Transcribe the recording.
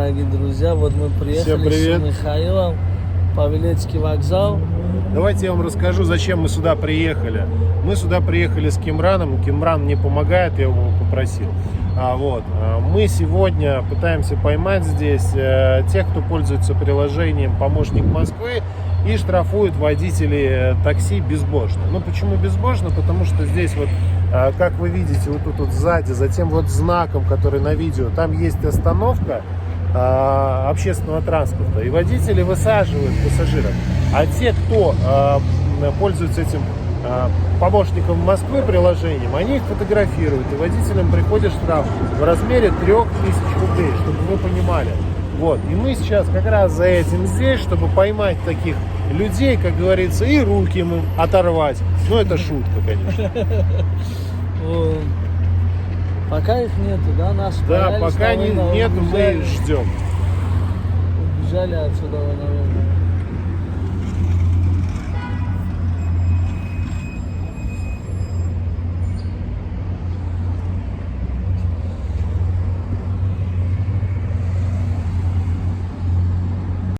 Дорогие друзья, вот мы Всем приехали привет. с Михаилом, Павелецкий вокзал. Давайте я вам расскажу, зачем мы сюда приехали. Мы сюда приехали с Кимраном. Кимран мне помогает, я его попросил. Мы сегодня пытаемся поймать здесь тех, кто пользуется приложением «Помощник Москвы» и штрафуют водителей такси безбожно. Ну, почему безбожно? Потому что здесь вот, как вы видите, вот тут вот сзади, за тем вот знаком, который на видео, там есть остановка общественного транспорта, и водители высаживают пассажиров. А те, кто пользуется этим помощником Москвы приложением, они их фотографируют, и водителям приходит штраф в размере 3000 рублей, чтобы вы понимали. Вот. И мы сейчас как раз за этим здесь, чтобы поймать таких людей, как говорится, и руки им оторвать. Ну, это шутка, конечно. Пока их нету, да? Нас Да, боялись, пока наверное, нету, мы убежали. ждем. Убежали отсюда, наверное.